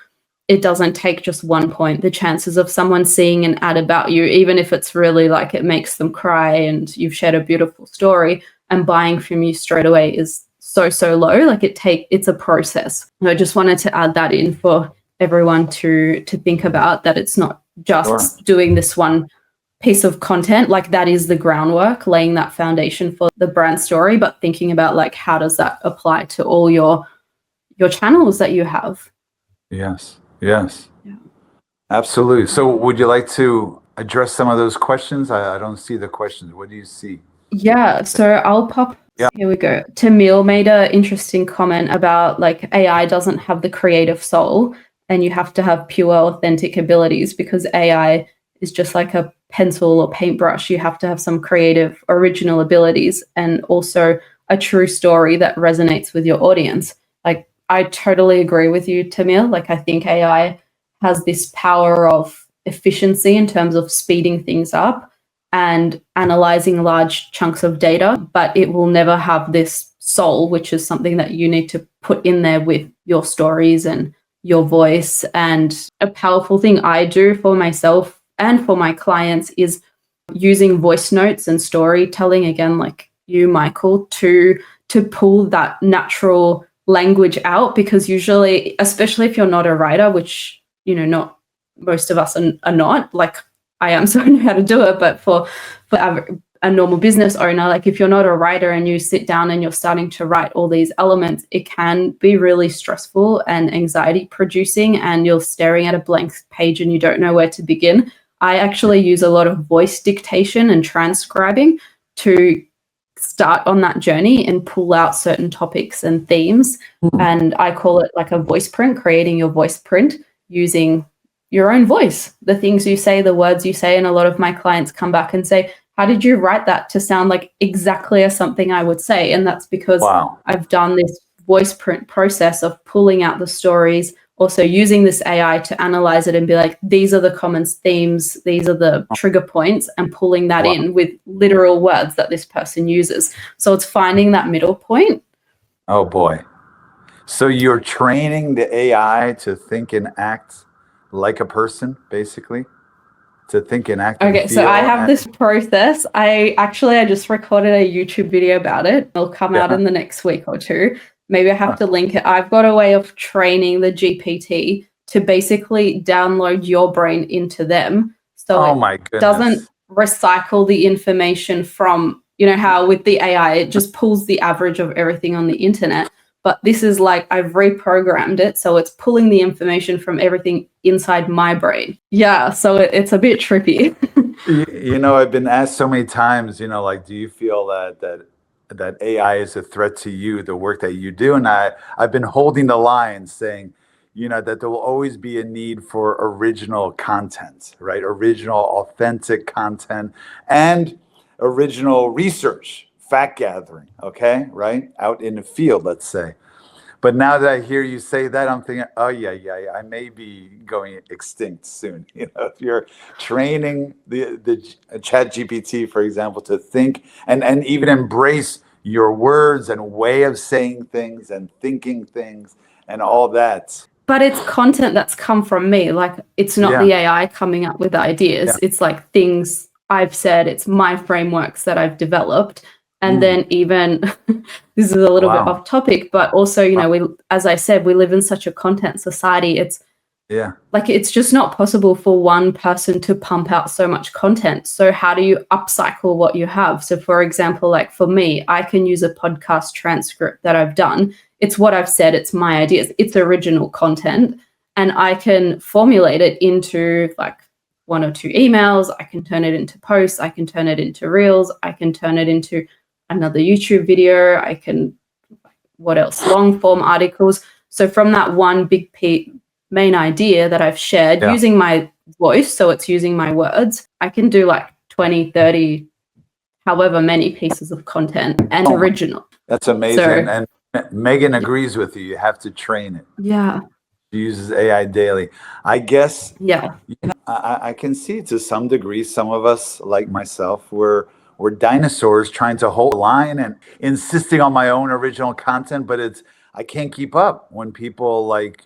it doesn't take just one point. The chances of someone seeing an ad about you, even if it's really like it makes them cry and you've shared a beautiful story, and buying from you straight away is so low. Like it's a process. I just wanted to add that in for everyone to think about, that it's not just doing this one piece of content. Like that is the groundwork, laying that foundation for the brand story, but thinking about like, how does that apply to all your channels that you have? Yes. Yeah. Absolutely. So would you like to address some of those questions? I don't see the questions. What do you see? Yeah, so I'll pop. Yeah. Here we go. Tamil made an interesting comment about like AI doesn't have the creative soul, and you have to have pure, authentic abilities, because AI is just like a pencil or paintbrush. You have to have some creative, original abilities, and also a true story that resonates with your audience. Like, I totally agree with you, Tamil. Like, I think AI has this power of efficiency in terms of speeding things up and analyzing large chunks of data, but it will never have this soul, which is something that you need to put in there with your stories and your voice. And a powerful thing I do for myself and for my clients is using voice notes and storytelling, again, like you, Michael, to pull that natural language out, because usually, especially if you're not a writer, which, you know, not most of us are not, like I am, so I know how to do it, but for a normal business owner, like if you're not a writer and you sit down and you're starting to write all these elements, it can be really stressful and anxiety producing, and you're staring at a blank page and you don't know where to begin. I actually use a lot of voice dictation and transcribing to start on that journey and pull out certain topics and themes. And I call it like a voice print, creating your voice print using your own voice, the things you say, the words you say. And a lot of my clients come back and say, how did you write that to sound like exactly as something I would say? And that's because I've done this voice print process of pulling out the stories, also using this AI to analyze it and be like, these are the common themes, these are the trigger points, and pulling that in with literal words that this person uses. So it's finding that middle point. Oh boy. So you're training the AI to think and act like a person, basically? To think and act and Okay, so I have this process. I just recorded a YouTube video about it. It'll come out in the next week or two. Maybe I have to link it. I've got a way of training the GPT to basically download your brain into them. So it doesn't recycle the information from, you know, how with the AI, it just pulls the average of everything on the internet. But this is like, I've reprogrammed it, so it's pulling the information from everything inside my brain. Yeah, so it's a bit trippy. You know, I've been asked so many times, you know, like, do you feel that AI is a threat to you, the work that you do? And I've been holding the line saying, you know, that there will always be a need for original content, right? Original, authentic content and original research. Fact gathering, okay, right? Out in the field, let's say. But now that I hear you say that, I'm thinking, oh yeah, I may be going extinct soon. You know, if you're training the Chat GPT, for example, to think and even embrace your words and way of saying things and thinking things and all that. But it's content that's come from me. Like, it's not the AI coming up with ideas. It's like things I've said. It's my frameworks that I've developed. And then even, this is a little bit off topic, but also, you know, as I said, we live in such a content society. It's like, it's just not possible for one person to pump out so much content. So how do you upcycle what you have? So for example, like for me, I can use a podcast transcript that I've done. It's what I've said. It's my ideas. It's original content. And I can formulate it into like 1 or 2 emails. I can turn it into posts. I can turn it into reels. I can turn it into another YouTube video. I can, what else? Long form articles. So from that one big main idea that I've shared using my voice, so it's using my words, I can do like 20, 30, however many pieces of content and original. That's amazing. So, and Megan agrees with you. You have to train it. Yeah. She uses AI daily. I guess. Yeah. You know, I can see to some degree, some of us, like myself, we're dinosaurs trying to hold the line and insisting on my own original content, but I can't keep up when people like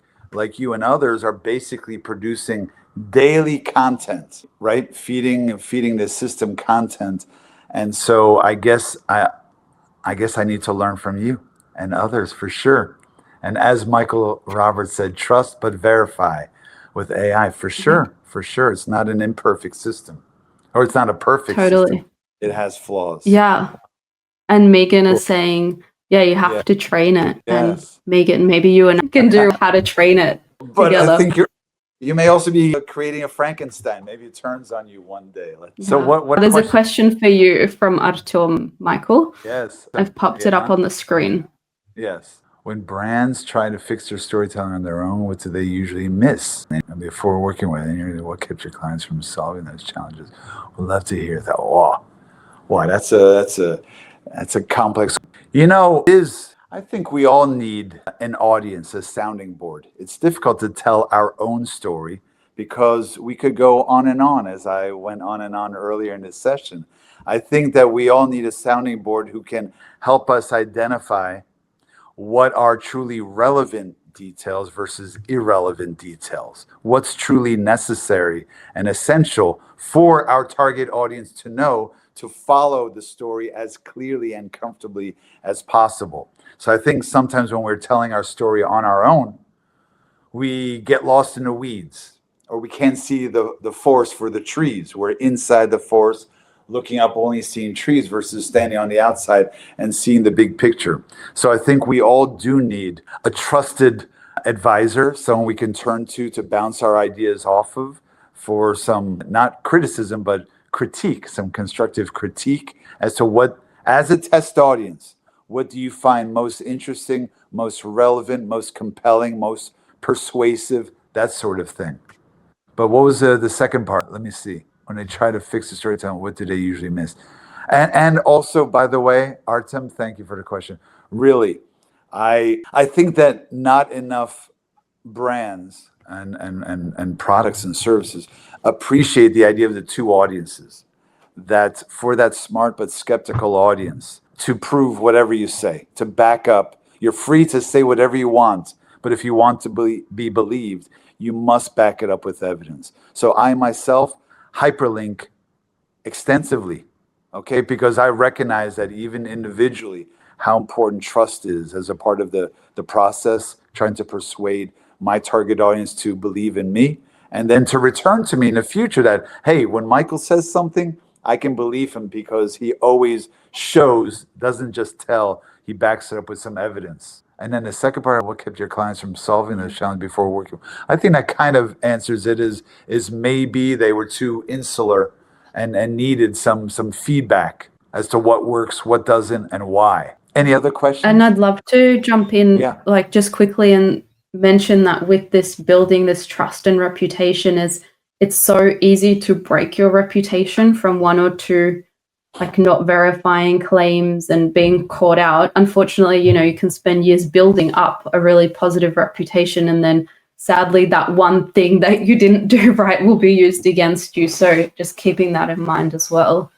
you and others are basically producing daily content, right? Feeding the system content. And so I guess I need to learn from you and others for sure. And as Michael Roberts said, trust but verify with AI for Mhm. sure. For sure. It's not an imperfect system, or it's not a perfect system. Totally. It has flaws. Yeah. And Megan Cool. is saying, yeah, you Yeah. have to train it. And Yes. Megan, maybe you and I can do how to train it But I together. think you may also be creating a Frankenstein. Maybe it turns on you one day. So Yeah. what There's a question? question for you from Artem, Michael. Yes. I've popped it up Yeah. on the screen. Yes. When brands try to fix their storytelling on their own, what do they usually miss? And before working with it, what kept your clients from solving those challenges? We'd love to hear that. Wow, that's a complex. I think we all need an audience, a sounding board. It's difficult to tell our own story because we could go on and on, as I went on and on earlier in this session. I think that we all need a sounding board who can help us identify what are truly relevant details versus irrelevant details, what's truly necessary and essential for our target audience to know to follow the story as clearly and comfortably as possible. So I think sometimes when we're telling our story on our own, we get lost in the weeds, or we can't see the forest for the trees. We're inside the forest looking up, only seeing trees versus standing on the outside and seeing the big picture. So I think we all do need a trusted advisor, someone we can turn to bounce our ideas off of for some, not criticism, but critique, some constructive critique as to what, as a test audience, what do you find most interesting, most relevant, most compelling, most persuasive, that sort of thing. But what was the second part? Let me see. When they try to fix the storytelling, what do they usually miss? And also, by the way, Artem, thank you for the question. Really, I think that not enough brands and products and services appreciate the idea of the two audiences. That for that smart but skeptical audience, to prove whatever you say, to back up. You're free to say whatever you want, but if you want to be believed, you must back it up with evidence. So I myself hyperlink extensively, okay, because I recognize that even individually, how important trust is as a part of the process, trying to persuade my target audience to believe in me, and then to return to me in the future that, hey, when Michael says something, I can believe him because he always shows, doesn't just tell, he backs it up with some evidence. And then the second part, what kept your clients from solving those challenges before working? I think that kind of answers it is maybe they were too insular and needed some feedback as to what works, what doesn't, and why. Any other questions? And I'd love to jump in, Yeah. like just quickly and mention that with this building this trust and reputation is it's so easy to break your reputation from one or two like not verifying claims and being caught out. Unfortunately, you can spend years building up a really positive reputation and then sadly that one thing that you didn't do right will be used against you. So just keeping that in mind as well.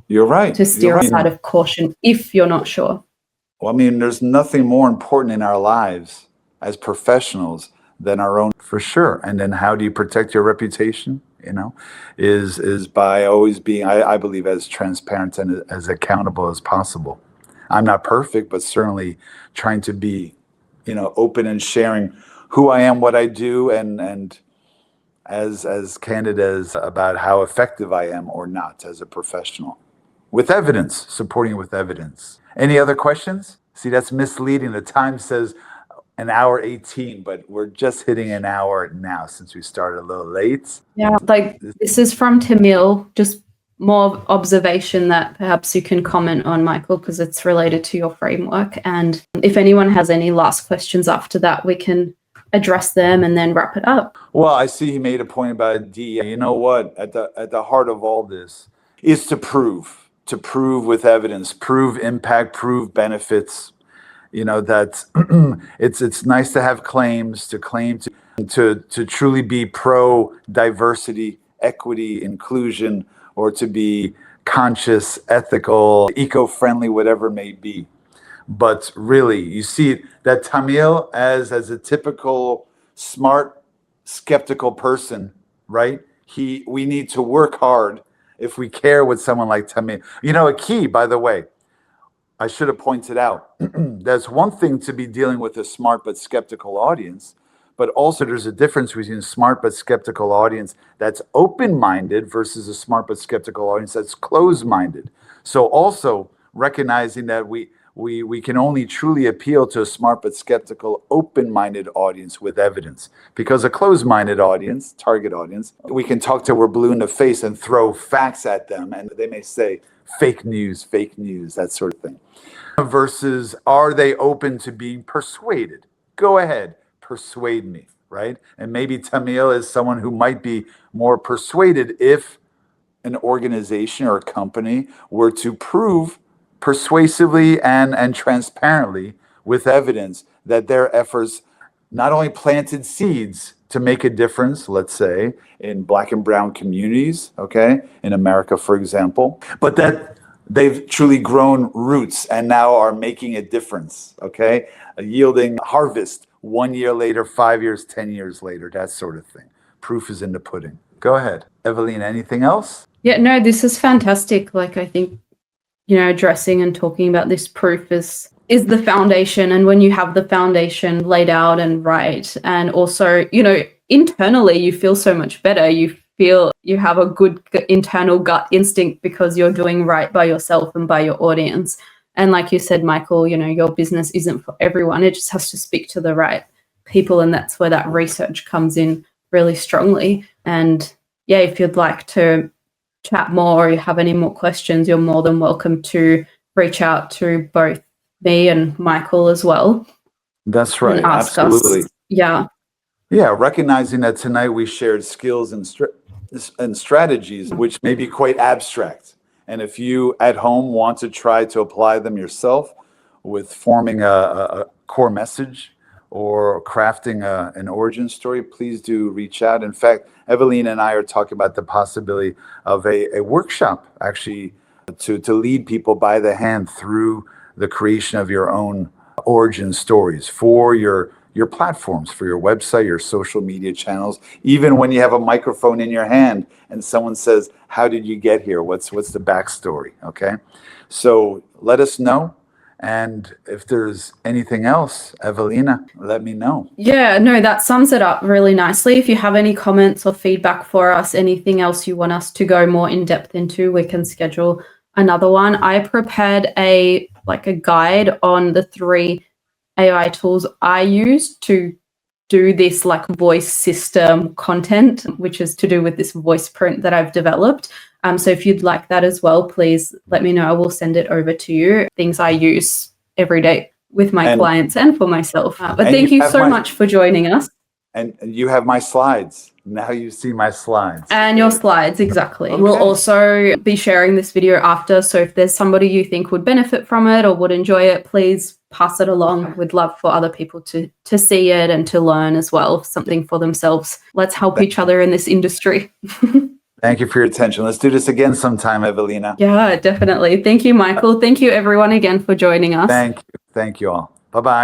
You're right. To steer aside of caution if you're not sure. Well, I mean, there's nothing more important in our lives as professionals than our own, for sure. And then how do you protect your reputation? Is by always being, I believe, as transparent and as accountable as possible. I'm not perfect, but certainly trying to be, open and sharing who I am, what I do, and as candid as about how effective I am or not as a professional. With evidence, supporting it with evidence. Any other questions? See, that's misleading. The time says an hour 18, but we're just hitting an hour now since we started a little late. Yeah, like this is from Tamil, just more observation that perhaps you can comment on, Michael, because it's related to your framework. And if anyone has any last questions after that, we can address them and then wrap it up. Well, I see he made a point about DEI. You know what? At the heart of all this is to prove with evidence, prove impact, prove benefits. That it's nice to have claims, to claim to truly be pro diversity, equity, inclusion, or to be conscious, ethical, eco-friendly, whatever it may be. But really, you see that Tamil as a typical smart, skeptical person, right? We need to work hard if we care with someone like Tamil. You know, a key, by the way, I should have pointed out, there's one thing to be dealing with a smart but skeptical audience, but also there's a difference between a smart but skeptical audience that's open-minded versus a smart but skeptical audience that's closed-minded. So also recognizing that we can only truly appeal to a smart but skeptical, open-minded audience with evidence. Because a closed-minded audience, target audience, we can talk till we're blue in the face and throw facts at them, and they may say, fake news, that sort of thing. Versus, are they open to being persuaded? Go ahead, persuade me, right? And maybe Tamil is someone who might be more persuaded if an organization or a company were to prove persuasively and transparently with evidence that their efforts not only planted seeds to make a difference, let's say, in Black and brown communities, okay, in America, for example, but that they've truly grown roots and now are making a difference, okay, yielding harvest 1 year later, 5 years, 10 years later, that sort of thing. Proof is in the pudding. Go ahead. Evelina, anything else? Yeah, no, this is fantastic. Like, I think, you know, addressing and talking about this proof is the foundation. And when you have the foundation laid out and right, and also, you know, internally you feel so much better. You feel you have a good internal gut instinct because you're doing right by yourself and by your audience. And like you said, Michael, you know, your business isn't for everyone. It just has to speak to the right people. And that's where that research comes in really strongly. And yeah, if you'd like to chat more or you have any more questions, you're more than welcome to reach out to both me and Michael as well. That's right. And ask Absolutely. us. Yeah. Yeah, recognizing that tonight we shared skills and strategies which may be quite abstract. And if you at home want to try to apply them yourself with forming a core message or crafting an origin story, please do reach out. In fact, Evelina and I are talking about the possibility of a workshop, actually, to lead people by the hand through the creation of your own origin stories for your platforms, for your website, your social media channels. Even when you have a microphone in your hand and someone says, how did you get here? What's the backstory? Okay. So let us know. And if there's anything else, Evelina, let me know. Yeah, no, that sums it up really nicely. If you have any comments or feedback for us, anything else you want us to go more in depth into, we can schedule another one. I prepared a guide on the 3 AI tools I use to do this like voice system content, which is to do with this voice print that I've developed. So if you'd like that as well, please let me know. I will send it over to you. Things I use every day with my clients and for myself. But thank you so much for joining us. And you have my slides. Now you see my slides. And your slides, exactly. Okay. We'll also be sharing this video after. So if there's somebody you think would benefit from it or would enjoy it, please pass it along. We'd love for other people to see it and to learn as well, something for themselves. Let's help each other in this industry. Thank you for your attention. Let's do this again sometime, Evelina. Yeah, definitely. Thank you, Michael. Thank you, everyone, again for joining us. Thank you. Thank you all. Bye-bye.